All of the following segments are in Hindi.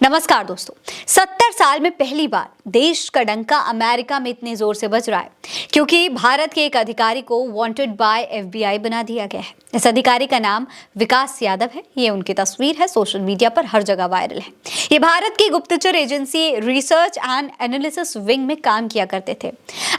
नमस्कार दोस्तों। 70 साल में पहली बार देश का डंका अमेरिका में इतने जोर से बज रहा है क्योंकि भारत के एक अधिकारी को वांटेड बाय एफबीआई बना दिया गया है। इस अधिकारी का नाम विकास यादव है। ये उनकी तस्वीर है, सोशल मीडिया पर हर जगह वायरल है। ये भारत की गुप्तचर agency research and analysis wing में काम किया करते थे।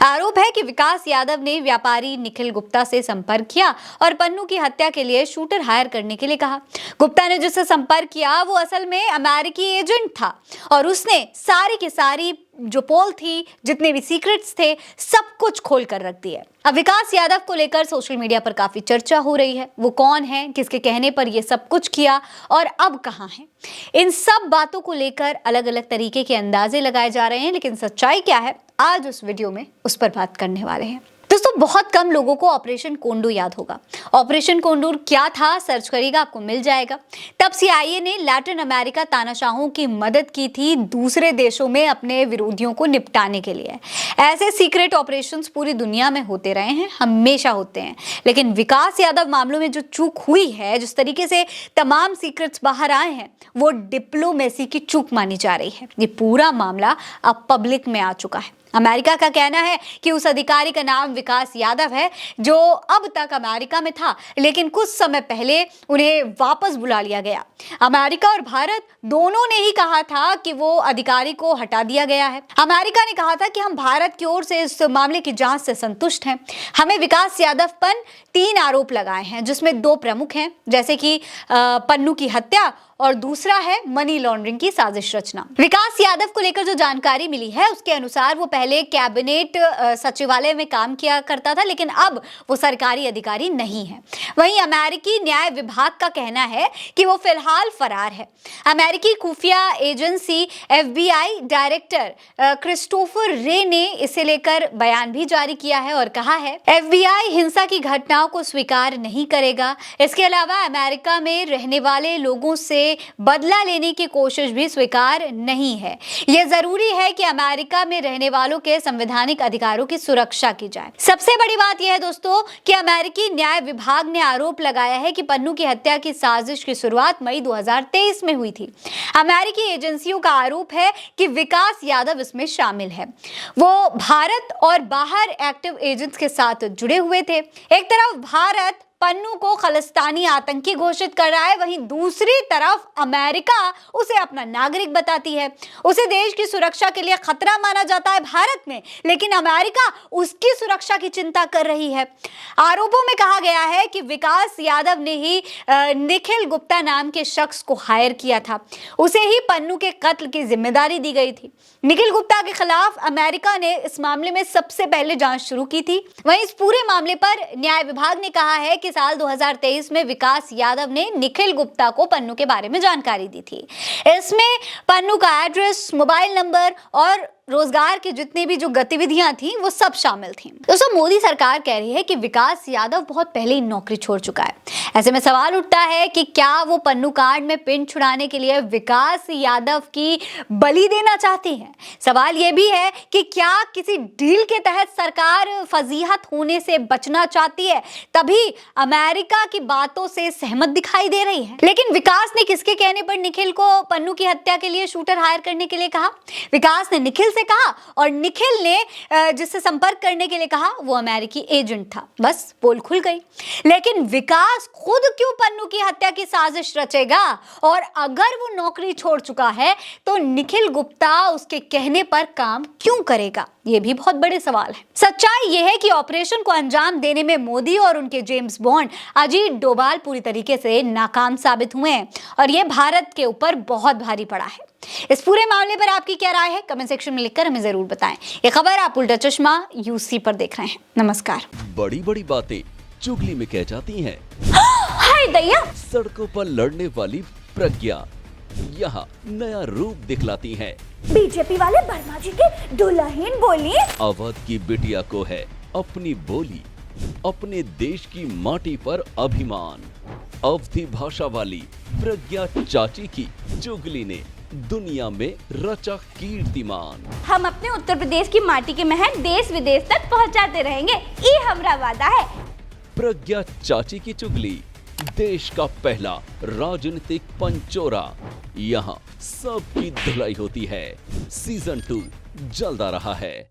आरोप है कि विकास यादव ने व्यापारी निखिल गुप्ता से संपर्क किया और पन्नू की हत्या के लिए शूटर हायर करने के लिए कहा। गुप्ता ने जिससे संपर्क किया वो असल में अमेरिकी एजेंट था और उसने सारी की सारी जो पोल थी, जितने भी सीक्रेट्स थे, सब कुछ खोल कर रख दिए। अब विकास यादव को लेकर सोशल मीडिया पर काफी चर्चा हो रही है। वो कौन है, किसके कहने पर ये सब कुछ किया और अब कहां है? इन सब बातों को लेकर अलग अलग तरीके के अंदाजे लगाए जा रहे हैं, लेकिन सच्चाई क्या है, आज उस वीडियो में उस पर बात करने वाले हैं। दोस्तों, बहुत कम लोगों को ऑपरेशन कोंडू याद होगा। ऑपरेशन कोंडूर क्या था, सर्च करिएगा आपको मिल जाएगा। तब सीआईए ने लैटिन अमेरिका तानाशाहों की मदद की थी दूसरे देशों में अपने विरोधियों को निपटाने के लिए। ऐसे सीक्रेट ऑपरेशंस पूरी दुनिया में होते रहे हैं, हमेशा होते हैं। लेकिन विकास यादव मामलों में जो चूक हुई है, जिस तरीके से तमाम सीक्रेट्स बाहर आए हैं, वो डिप्लोमेसी की चूक मानी जा रही है। ये पूरा मामला अब पब्लिक में आ चुका है। अमेरिका का कहना है कि उस अधिकारी का नाम विकास यादव है जो अब तक अमेरिका में था, लेकिन कुछ समय पहले उन्हें वापस बुला लिया गया। अमेरिका और भारत दोनों ने ही कहा था कि वो अधिकारी को हटा दिया गया है। अमेरिका ने कहा था कि हम भारत की ओर से इस मामले की जांच से संतुष्ट हैं। हमें विकास यादव पर 3 आरोप लगाए हैं, जिसमें 2 प्रमुख हैं, जैसे कि पन्नू की हत्या और दूसरा है मनी लॉन्ड्रिंग की साजिश रचना। विकास यादव को लेकर जो जानकारी मिली है उसके अनुसार वो पहले कैबिनेट सचिवालय में काम किया करता था, लेकिन अब वो सरकारी अधिकारी नहीं है। वहीं अमेरिकी न्याय विभाग का कहना है कि वो फिलहाल फरार है। अमेरिकी खुफिया एजेंसी एफबीआई डायरेक्टर क्रिस्टोफर रे ने इसे लेकर बयान भी जारी किया है और कहा है एफबीआई हिंसा की घटनाओं को स्वीकार नहीं करेगा। इसके अलावा अमेरिका में रहने वाले लोगों से बदला लेने की कोशिश भी स्वीकार नहीं है। यह जरूरी है कि अमेरिका में रहने वालों के संवैधानिक अधिकारों की सुरक्षा की जाए। सबसे बड़ी बात यह है दोस्तों कि अमेरिकी न्याय विभाग ने आरोप लगाया है कि पन्नू की हत्या की साजिश की शुरुआत मई 2023 में हुई थी। अमेरिकी एजेंसियों का आरोप है कि विकास यादव इसमें शामिल है। वो भारत और बाहर एक्टिव एजेंट्स के साथ जुड़े हुए थे। एक तरफ भारत पन्नू को खालिस्तानी आतंकी घोषित कर रहा है, वहीं दूसरी तरफ अमेरिका उसे अपना नागरिक बताती है। उसे देश की सुरक्षा के लिए खतरा माना जाता है भारत में, लेकिन अमेरिका उसकी सुरक्षा की चिंता कर रही है। आरोपों में कहा गया है कि विकास यादव ने ही निखिल गुप्ता नाम के शख्स को हायर किया था। उसे ही पन्नू के कत्ल की जिम्मेदारी दी गई थी। निखिल गुप्ता के खिलाफ अमेरिका ने इस मामले में सबसे पहले जांच शुरू की थी। वहीं इस पूरे मामले पर न्याय विभाग ने कहा है कि साल 2023 में विकास यादव ने निखिल गुप्ता को पन्नू के बारे में जानकारी दी थी। इसमें पन्नू का एड्रेस, मोबाइल नंबर और रोजगार की जितनी भी जो गतिविधियां थी वो सब शामिल थी। दोस्तों, मोदी सरकार कह रही है कि विकास यादव बहुत पहले ही नौकरी छोड़ चुका है। ऐसे में सवाल उठता है कि क्या वो पन्नू कांड में पिन छुड़ाने के लिए विकास यादव की बलि देना चाहती है? सवाल ये भी है कि क्या किसी डील के तहत सरकार फजीहत होने से बचना चाहती है, तभी अमेरिका की बातों से सहमत दिखाई दे रही है। लेकिन विकास ने किसके कहने पर निखिल को पन्नू की हत्या के लिए शूटर हायर करने के लिए कहा? विकास ने निखिल से कहा और निखिल ने जिससे संपर्क करने के लिए कहा वो अमेरिकी एजेंट था। बस पोल खुल गई। लेकिन विकास खुद क्यों पन्नू की हत्या की साजिश रचेगा? और अगर वो नौकरी छोड़ चुका है तो निखिल गुप्ता उसके कहने पर काम क्यों करेगा? ये भी बहुत बड़े सवाल है। सच्चाई यह है कि ऑपरेशन को अंजाम देने में मोदी और उनके जेम्स बॉन्ड अजीत डोभाल पूरी तरीके से नाकाम साबित हुए हैं और यह भारत के ऊपर बहुत भारी पड़ा है। इस पूरे मामले पर आपकी क्या राय है? कमेंट सेक्शन में लिखकर हमें जरूर बताएं। ये खबर आप उल्टा चश्मा यूसी पर देख रहे हैं। नमस्कार। बड़ी बड़ी बातें चुगली में कह जाती हैं। हाय दैया। सड़कों पर लड़ने वाली प्रज्ञा यहाँ नया रूप दिखलाती हैं। बीजेपी वाले वर्मा जी के दुल्हन बोली। अवध की बिटिया को है अपनी बोली, अपने देश की माटी पर अभिमान। अवधी भाषा वाली प्रज्ञा चाची की चुगली ने दुनिया में रचा कीर्तिमान। हम अपने उत्तर प्रदेश की माटी के महक देश विदेश तक पहुंचाते रहेंगे, ये हमारा वादा है। प्रज्ञा चाची की चुगली देश का पहला राजनीतिक पंचोरा, यहाँ सबकी धुलाई होती है। सीजन 2 जल्द आ रहा है।